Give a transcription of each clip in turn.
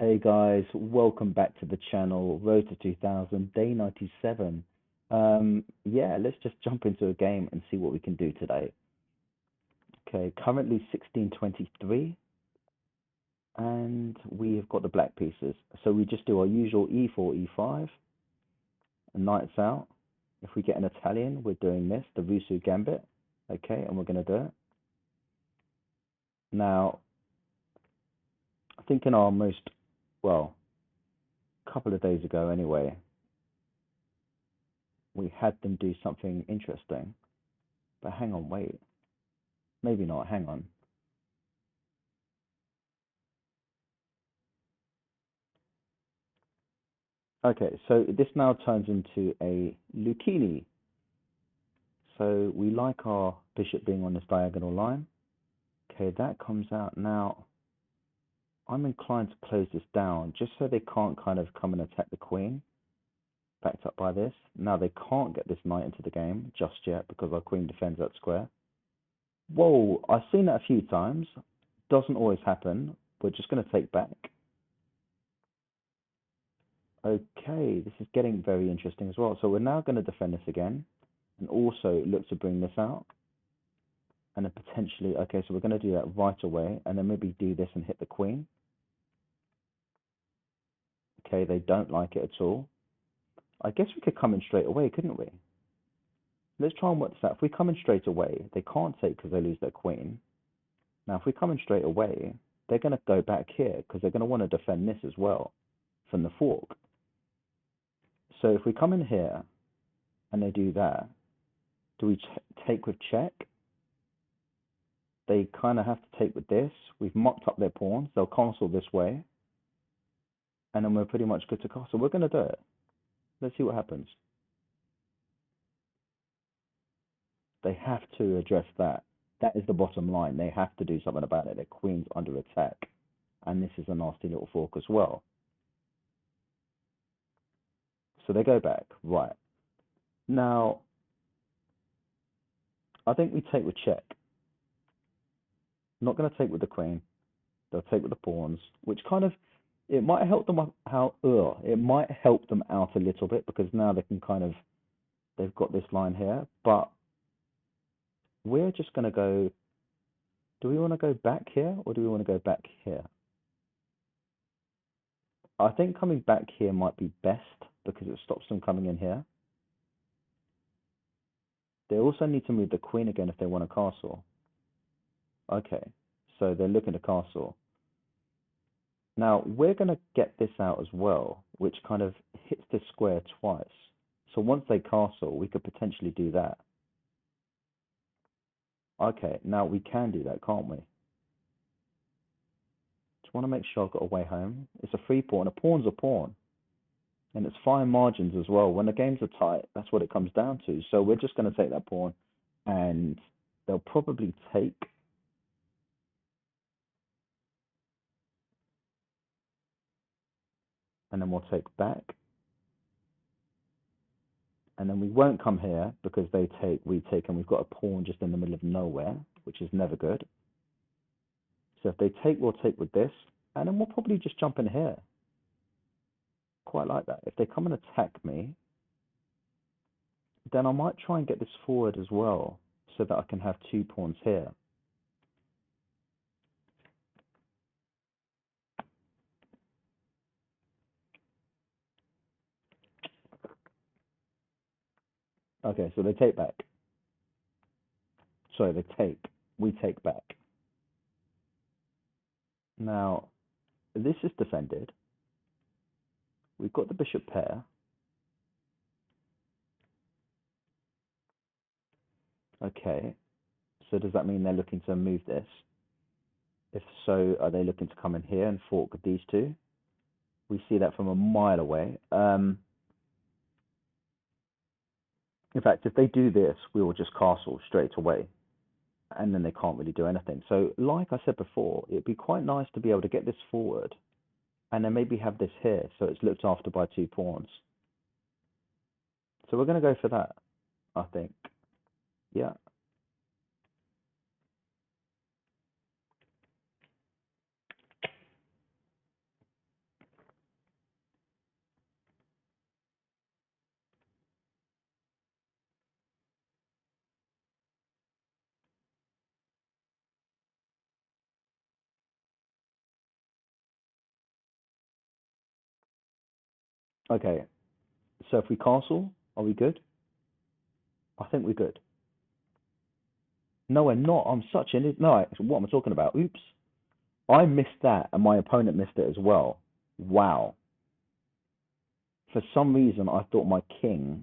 Hey guys, welcome back to the channel, Road to 2000, day 97. Yeah, let's just jump into a game and see what we can do today. Okay, currently 1623, and we have got the black pieces. So we just do our usual e4, e5, and knights out. If we get an Italian, we're doing this, the Rusu Gambit. Okay, and we're going to do it. Now, I think in our well, couple of days ago anyway, we had them do something interesting. But hang on, wait. Maybe not, hang on. Okay, so this now turns into a Lucchini. So we like our bishop being on this diagonal line. Okay, that comes out. Now, I'm inclined to close this down just so they can't kind of come and attack the queen, backed up by this. Now they can't get this knight into the game just yet because our queen defends that square. Whoa, I've seen that a few times. Doesn't always happen. We're just going to take back. Okay, this is getting very interesting as well. So we're now going to defend this again and also look to bring this out. And then potentially, okay, so we're going to do that right away and then maybe do this and hit the queen. Okay, they don't like it at all. I guess we could come in straight away, couldn't we? Let's try and work this out. If we come in straight away, they can't take because they lose their queen. Now, if we come in straight away, they're going to go back here because they're going to want to defend this as well from the fork. So if we come in here and they do that, do we take with check? They kind of have to take with this. We've mocked up their pawns. They'll castle this way. And then we're pretty much good to castle. We're going to do it. Let's see what happens. They have to address that. That is the bottom line. They have to do something about it. Their queen's under attack. And this is a nasty little fork as well. So they go back. Right. Now, I think we take with check. Not going to take with the queen. They'll take with the pawns, which kind of, it might help them it might help them out a little bit because now they can kind of, they've got this line here, but we're just going to go, do we want to go back here or do we want to go back here? I think coming back here might be best because it stops them coming in here. They also need to move the queen again if they want a castle. Okay, so they're looking to castle. Now, we're going to get this out as well, which kind of hits this square twice. So once they castle, we could potentially do that. Okay, now we can do that, can't we? Just want to make sure I've got a way home. It's a free pawn. A pawn's a pawn. And it's fine margins as well. When the games are tight, that's what it comes down to. So we're just going to take that pawn, and they'll probably take. And then we'll take back. And then we won't come here because they take, we take, and we've got a pawn just in the middle of nowhere, which is never good. So if they take, we'll take with this, and then we'll probably just jump in here. Quite like that. If they come and attack me, then I might try and get this forward as well, so that I can have two pawns here. Okay, so they take back. Sorry, they take. We take back. Now, this is defended. We've got the bishop pair. Okay, so does that mean they're looking to move this? If so, are they looking to come in here and fork these two? We see that from a mile away. In fact, if they do this, we will just castle straight away. And then they can't really do anything. So like I said before, it'd be quite nice to be able to get this forward and then maybe have this here so it's looked after by two pawns. So we're going to go for that, I think. Yeah. Okay, so if we castle, are we good? I think we're good. No, we're not. I'm such an no. What am I talking about? Oops, I missed that, and my opponent missed it as well. Wow. For some reason, I thought my king.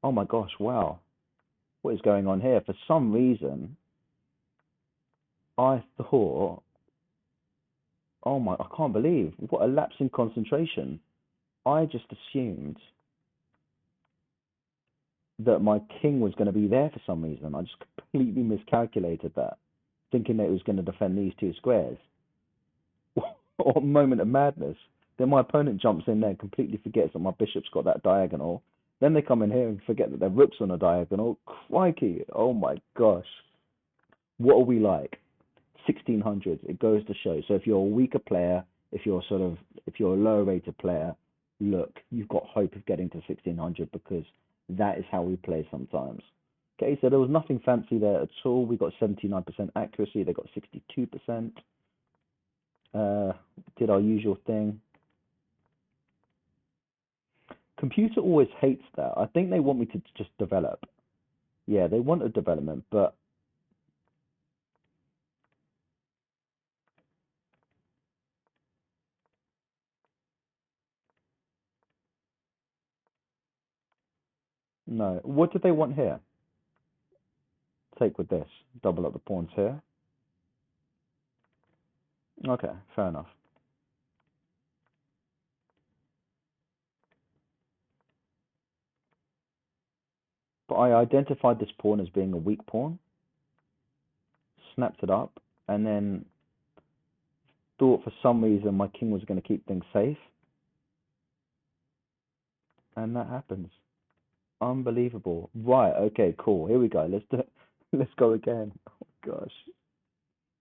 Oh my gosh! Wow. What is going on here? For some reason, I thought. Oh my! I can't believe what a lapse in concentration. I just assumed that my king was going to be there for some reason. I just completely miscalculated that, thinking that it was going to defend these two squares. What a moment of madness. Then my opponent jumps in there and completely forgets that my bishop's got that diagonal. Then they come in here and forget that their rook's on a diagonal. Crikey. Oh my gosh. What are we like? 1600s. It goes to show. So if you're a weaker player, if you're a lower rated player, look, you've got hope of getting to 1600 because that is how we play sometimes. Okay, so there was nothing fancy there at all. We got 79% accuracy. They got 62%. Uh, did our usual thing. Computer always hates that. I think they want me to just develop. Yeah, they want a development, but no. What do they want here? Take with this. Double up the pawns here. Okay, fair enough. But I identified this pawn as being a weak pawn, snapped it up, and then thought for some reason my king was going to keep things safe, and that happens. Unbelievable. Right, okay, cool. Here we go. Let's go again. Oh gosh.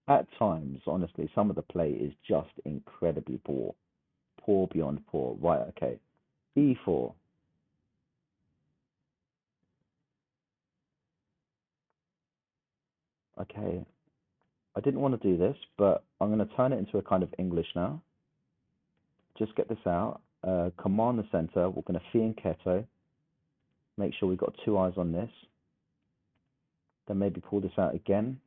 At times, honestly, some of the play is just incredibly poor. Poor beyond poor. Right, okay. E4. Okay. I didn't want to do this, but I'm going to turn it into a kind of English now. Just get this out. Command the center. We're going to fianchetto. Make sure we've got two eyes on this. Then maybe pull this out again.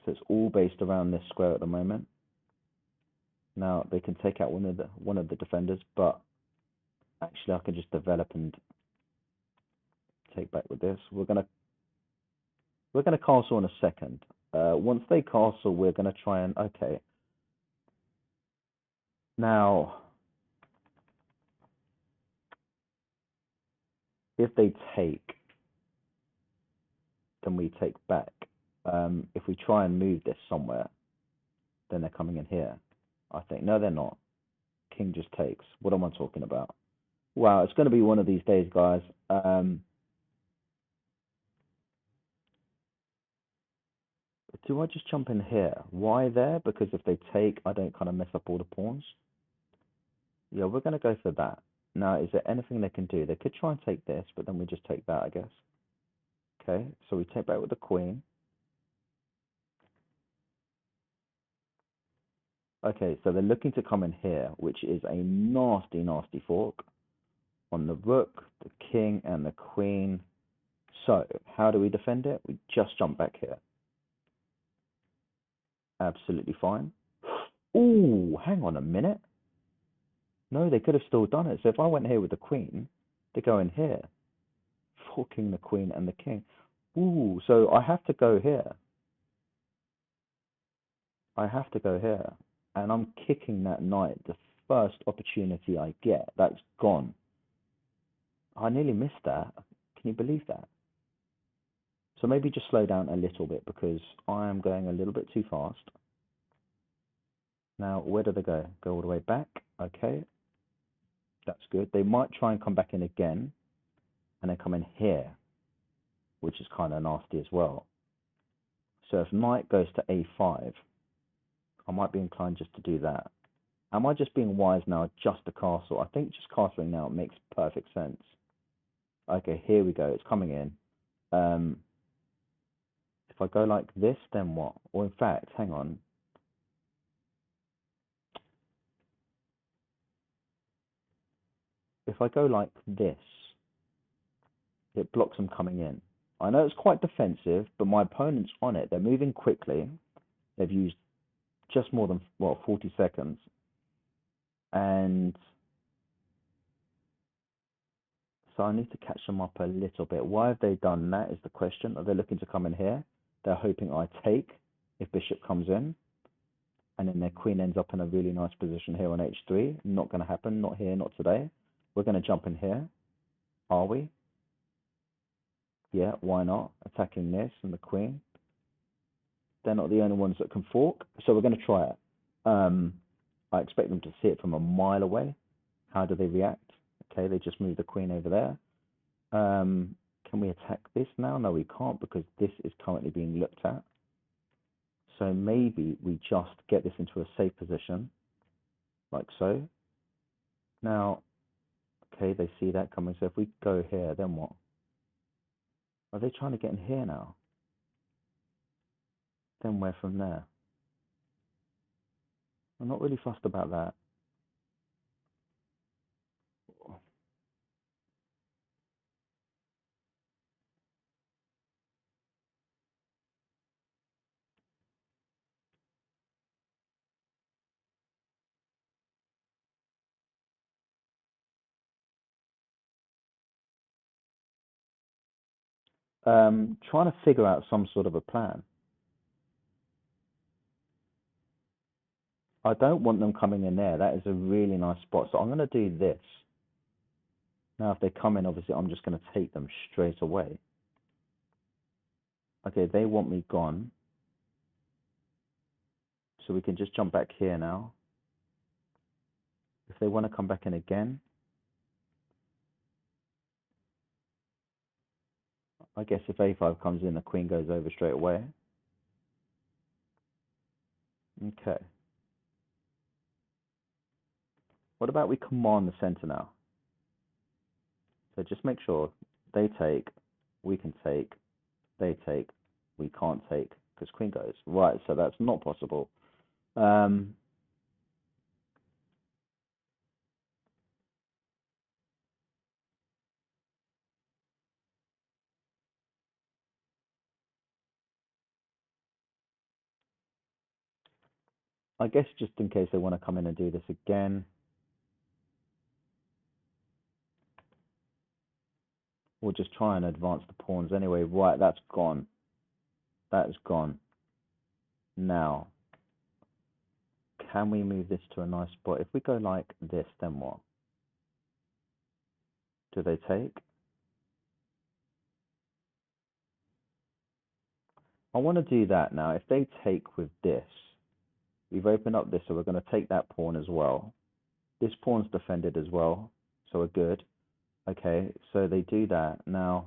So it's all based around this square at the moment. Now they can take out one of the defenders, but actually I can just develop and take back with this. We're gonna castle in a second. Once they castle, we're gonna try and okay. Now if they take, then we take back. If we try and move this somewhere, then they're coming in here. I think no, they're not. King just takes. What am I talking about? Wow, it's going to be one of these days, guys. Do I just jump in here? Why there? Because if they take, I don't kind of mess up all the pawns. Yeah, we're going to go for that. Now, is there anything they can do? They could try and take this, but then we just take that, I guess. Okay, so we take back with the queen. Okay, so they're looking to come in here, which is a nasty, nasty fork on the rook, the king, and the queen. So, how do we defend it? We just jump back here. Absolutely fine. Ooh, hang on a minute. No, they could have still done it. So if I went here with the queen, they go in here, forking the queen and the king. Ooh, so I have to go here. I have to go here. And I'm kicking that knight the first opportunity I get. That's gone. I nearly missed that. Can you believe that? So maybe just slow down a little bit because I am going a little bit too fast. Now, where do they go? Go all the way back. Okay, that's good. They might try and come back in again and then come in here, which is kind of nasty as well. So if knight goes to a5, I might be inclined just to do that. Am I just being wise now, just a castle? I think just castling now makes perfect sense. Okay, here we go. It's coming in. If I go like this, then what? Or in fact, hang on. if I go like this, it blocks them coming in. I know it's quite defensive, but my opponent's on it. They're moving quickly. They've used just more than, well, 40 seconds. And so I need to catch them up a little bit. Why have they done that is the question. Are they looking to come in here? They're hoping I take if bishop comes in. And then their queen ends up in a really nice position here on h3. Not going to happen. Not here, not today. We're going to jump in here. Are we? Yeah, why not? Attacking this and the queen. They're not the only ones that can fork, so we're going to try it. I expect them to see it from a mile away. How do they react? Okay, they just move the queen over there. Can we attack this now? No, we can't because this is currently being looked at. So maybe we just get this into a safe position, like so. Now, okay, they see that coming. So if we go here, then what? Are they trying to get in here now? Then where from there? I'm not really fussed about that. Trying to figure out some sort of a plan. I don't want them coming in there. That is a really nice spot. So I'm going to do this. Now, if they come in, obviously, I'm just going to take them straight away. Okay, they want me gone. So we can just jump back here now. If they want to come back in again, I guess if a5 comes in, the queen goes over straight away. Okay. What about we command the center now? So just make sure they take, we can take, they take, we can't take, because queen goes. Right, so that's not possible. I guess just in case they want to come in and do this again, we'll just try and advance the pawns anyway. Right, that's gone. That is gone. Now, can we move this to a nice spot? If we go like this, then what? Do they take? I want to do that now. If they take with this, we've opened up this, so we're going to take that pawn as well. This pawn's defended as well, so we're good. Okay, so they do that. Now,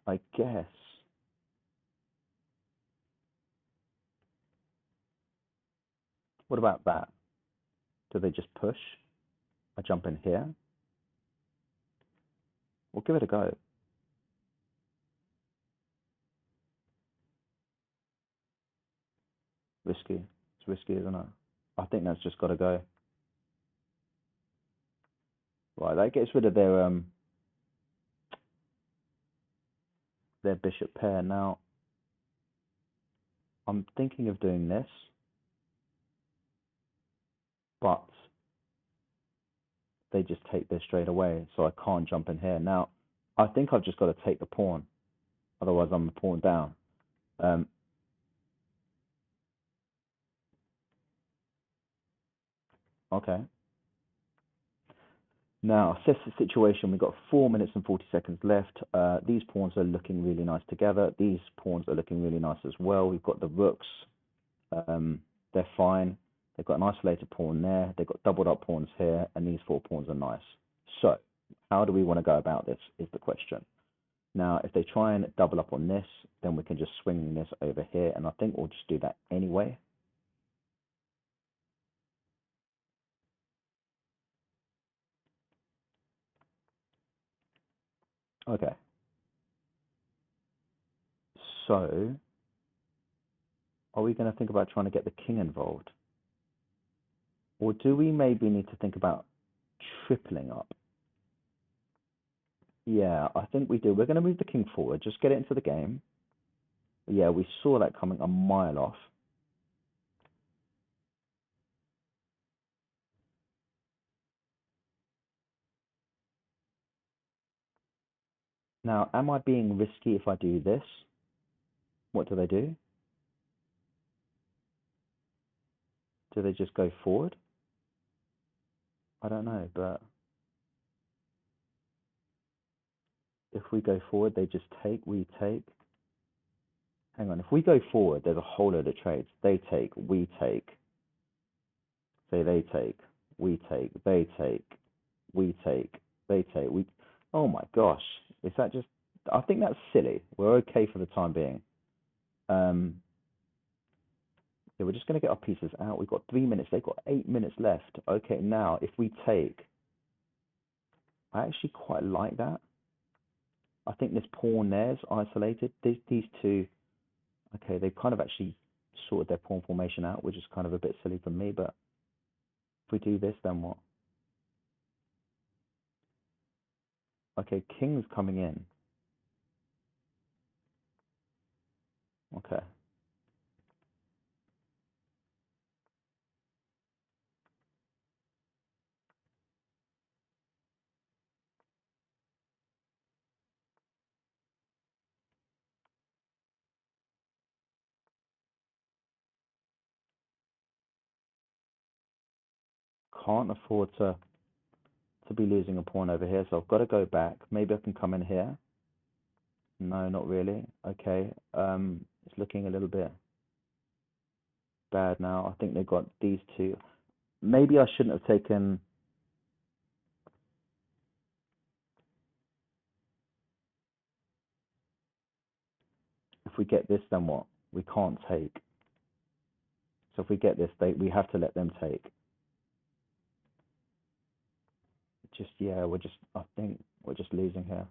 I guess, what about that? Do they just push? I jump in here. We'll give it a go. Risky. It's risky, isn't it? I think that's just got to go. Right, that gets rid of their bishop pair. Now, I'm thinking of doing this, but they just take this straight away, so I can't jump in here. Now, I think I've just got to take the pawn, otherwise I'm a pawn down. Okay. Now, assess the situation. We've got 4 minutes and 40 seconds left. These pawns are looking really nice together. These pawns are looking really nice as well. We've got the rooks. They're fine. They've got an isolated pawn there. They've got doubled up pawns here, and these 4 pawns are nice. So, how do we want to go about this is the question. Now, if they try and double up on this, then we can just swing this over here, and I think we'll just do that anyway. Okay. So, are we going to think about trying to get the king involved? Or do we maybe need to think about tripling up? Yeah, I think we do. We're going to move the king forward. Just get it into the game. Yeah, we saw that coming a mile off. Now, am I being risky if I do this? What do they do? Do they just go forward? I don't know, but if we go forward, they just take, we take. Hang on, if we go forward, there's a whole load of trades. They take, we take. Say they take, we take, they take, we take, they take, we. Oh my gosh, is that just? I think that's silly. We're okay for the time being. Um, yeah, we're just going to get our pieces out. We've got 3 minutes. They've got 8 minutes left. Okay, now if we take, I actually quite like that. I think this pawn there's isolated. These two, okay, they've kind of actually sorted their pawn formation out, which is kind of a bit silly for me. But if we do this, then what? Okay, king's coming in. Okay. Can't afford to be losing a pawn over here, so I've got to go back. Maybe I can come in here. No, not really. Okay. It's looking a little bit bad now. I think they've got these two. Maybe I shouldn't have taken. If we get this, then what? We can't take. So if we get this, we have to let them take. Just yeah, I think we're just losing here.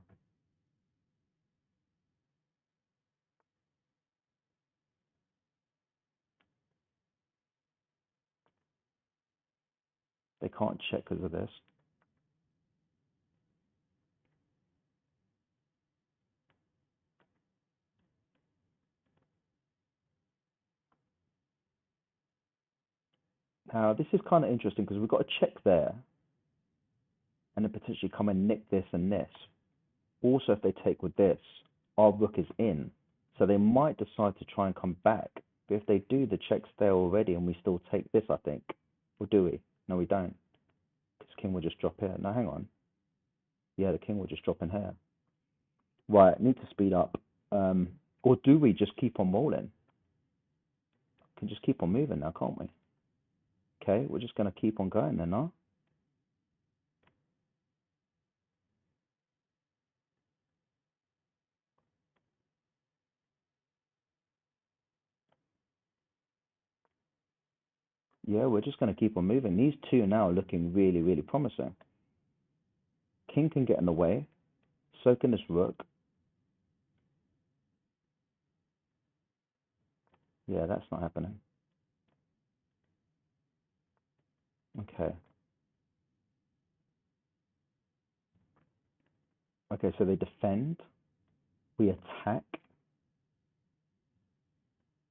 They can't check because of this. Now this is kind of interesting because we've got a check there, and then potentially come and nick this and this. Also, if they take with this, our rook is in, so they might decide to try and come back. But if they do, the check's there already, and we still take this, I think. Or do we? No, we don't. Because king will just drop here. No, hang on. Yeah, the king will just drop in here. Right, need to speed up. Or do we just keep on rolling? Can just keep on moving now, can't we? Okay, we're just going to keep on going then, huh? Yeah, we're just going to keep on moving. These two now are looking really, really promising. King can get in the way. So can this rook. Yeah, that's not happening. Okay. Okay, so they defend. We attack.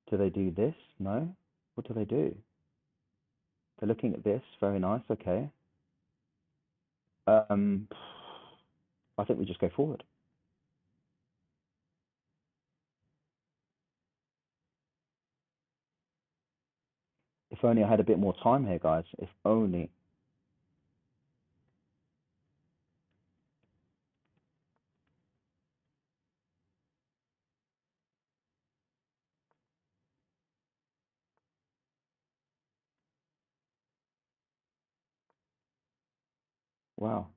Do they do this? No? What do they do? They're looking at this. Very nice. Okay. Um, I think we just go forward. If only I had a bit more time here, guys. If only. Wow.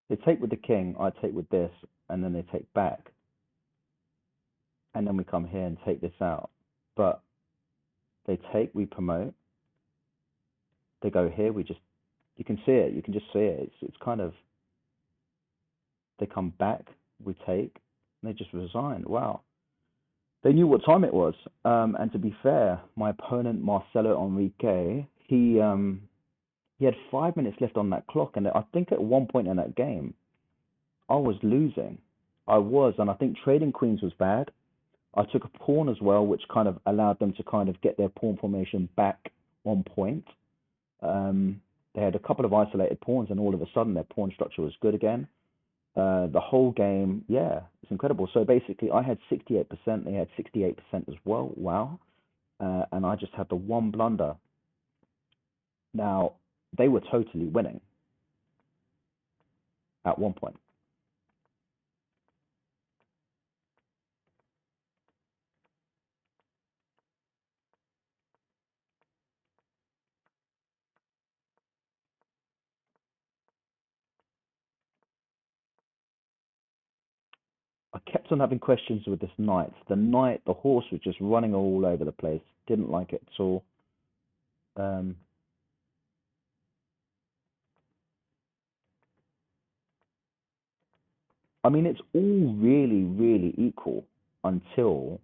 They take with the king, I take with this, and then they take back. And then we come here and take this out. But they take, we promote. They go here, we just, you can see it, you can just see it. It's kind of, they come back, we take, and they just resign. Wow. They knew what time it was. And to be fair, my opponent, Marcelo Enrique, he had 5 minutes left on that clock. And I think at one point in that game, I was losing. I was, and I think trading queens was bad. I took a pawn as well, which kind of allowed them to kind of get their pawn formation back on point. They had a couple of isolated pawns, and all of a sudden their pawn structure was good again. The whole game, yeah, it's incredible. So basically, I had 68%, they had 68% as well. Wow. And I just had the one blunder. Now, they were totally winning at one point. I kept on having questions with this knight. The knight, the horse was just running all over the place. Didn't like it at all. Um, I mean, it's all really, really equal until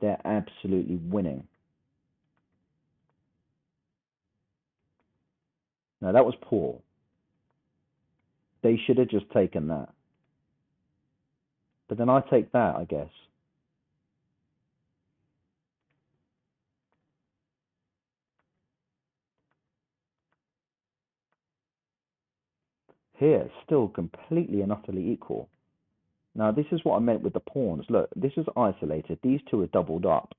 they're absolutely winning. Now, that was poor. They should have just taken that. But then I take that, I guess. Here, still completely and utterly equal. Now, this is what I meant with the pawns. Look, this is isolated. These two are doubled up.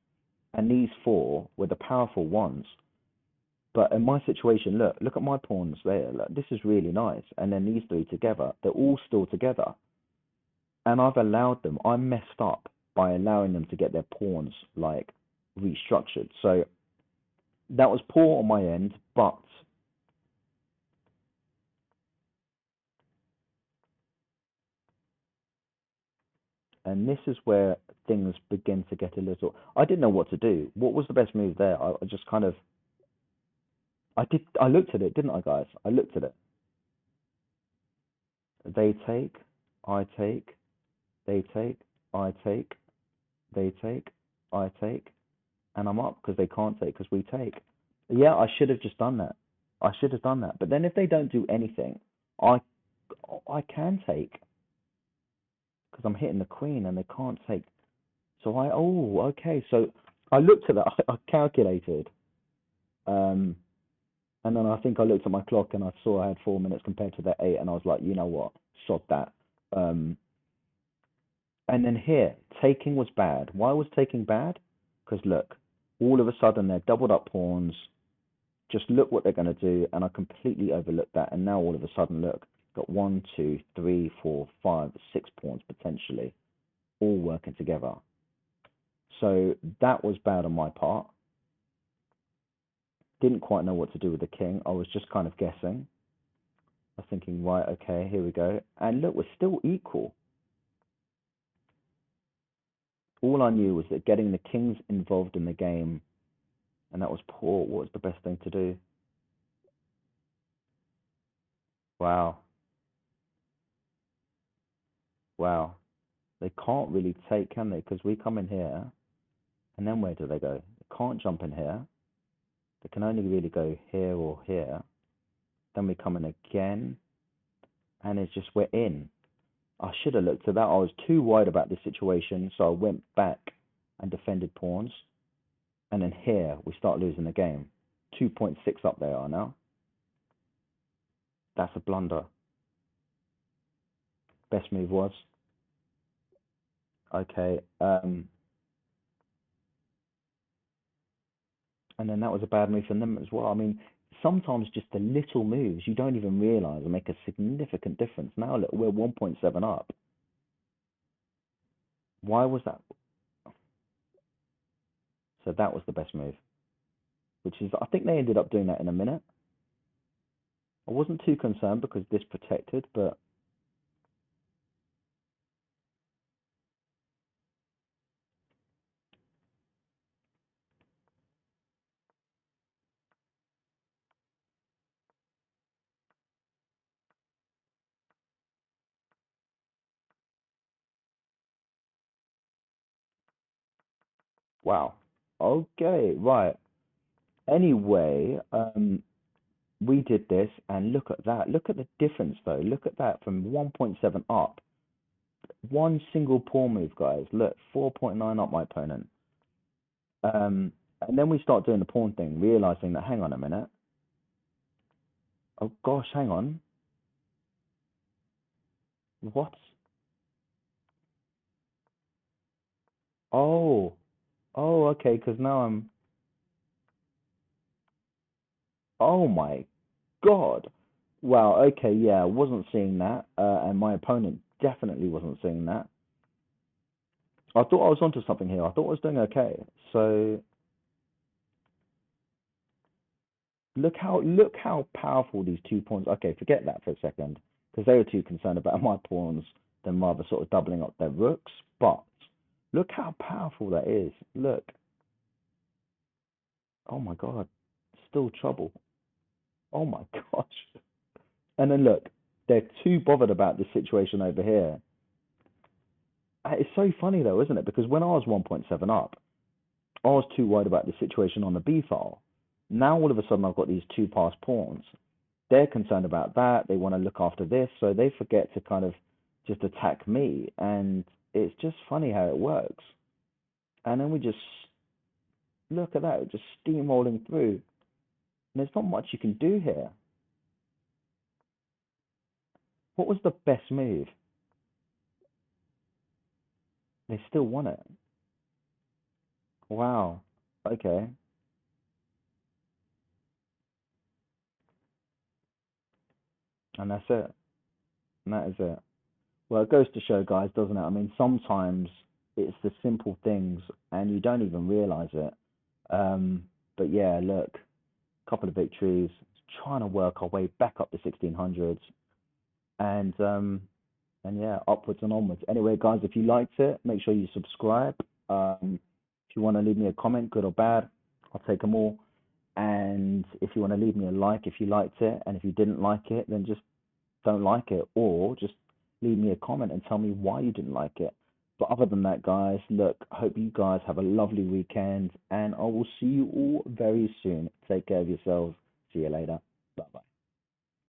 And these four were the powerful ones. But in my situation, look at my pawns there. Look, this is really nice. And then these three together, they're all still together. And I've allowed them, I messed up by allowing them to get their pawns like restructured. So that was poor on my end, but and this is where things begin to get a little. I didn't know what to do. What was the best move there? I just kind of I did. I looked at it, didn't I, guys? I looked at it. They take, I take, they take, I take, they take, I take, and I'm up because they can't take because we take. Yeah, I should have just done that. I should have done that. But then if they don't do anything, I I can take because I'm hitting the queen and they can't take. So okay. So I looked at that. I calculated, um, and then I think I looked at my clock and I saw I had 4 minutes compared to the eight, and I was like, you know what, sod that. Um, and then here, taking was bad. Why was taking bad? Because look, all of a sudden they're doubled up pawns. Just look what they're going to do, and I completely overlooked that. And now all of a sudden, look, got one, two, three, four, five, 6 pawns potentially, all working together. So that was bad on my part. Didn't quite know what to do with the king. I was just kind of guessing. I was thinking, right, okay, here we go. And look, we're still equal. All I knew was that getting the kings involved in the game, and that was poor, what was the best thing to do? Wow, wow. They can't really take, can they? Because we come in here, and then where do they go? They can't jump in here. They can only really go here or here. Then we come in again, and it's just we're in. I should have looked at that. I was too worried about this situation, so I went back and defended pawns. And then here we start losing the game. 2.6 up they are now. That's a blunder. Best move was okay. And then that was a bad move from them as well. I mean, sometimes just the little moves you don't even realize make a significant difference. Now look, we're 1.7 up. Why was that? So that was the best move, which is I think they ended up doing that in a minute. I wasn't too concerned because this protected, but Wow. Okay, right. Anyway, we did this, and look at that. Look at the difference, though. Look at that from 1.7 up. One single pawn move, guys. Look, 4.9 up my opponent. And then we start doing the pawn thing, realizing that, hang on a minute. Oh gosh, hang on. What? Oh, oh, okay, because now I'm. Oh my God. Wow, okay, yeah, I wasn't seeing that, and my opponent definitely wasn't seeing that. I thought I was onto something here. I thought I was doing okay. So look how powerful these 2 pawns. Okay, forget that for a second, because they were too concerned about my pawns than rather sort of doubling up their rooks. But look how powerful that is. Look. Oh my God. Still trouble. Oh my gosh. And then look, they're too bothered about this situation over here. It's so funny though, isn't it? Because when I was 1.7 up, I was too worried about the situation on the B file. Now all of a sudden I've got these two passed pawns. They're concerned about that. They want to look after this, so they forget to kind of just attack me. And it's just funny how it works. And then we just look at that, just steamrolling through. And there's not much you can do here. What was the best move? They still won it. Wow. Okay. And that's it. And that is it. Well, it goes to show, guys, doesn't it? I mean, sometimes it's the simple things and you don't even realize it. But yeah, look, a couple of victories, trying to work our way back up the 1600s, and yeah, upwards and onwards. Anyway, guys, if you liked it, make sure you subscribe. If you want to leave me a comment, good or bad, I'll take them all. And if you want to leave me a like if you liked it, and if you didn't like it, then just don't like it, or just leave me a comment and tell me why you didn't like it. But other than that, guys, look, I hope you guys have a lovely weekend, and I will see you all very soon. Take care of yourselves. See you later. Bye bye.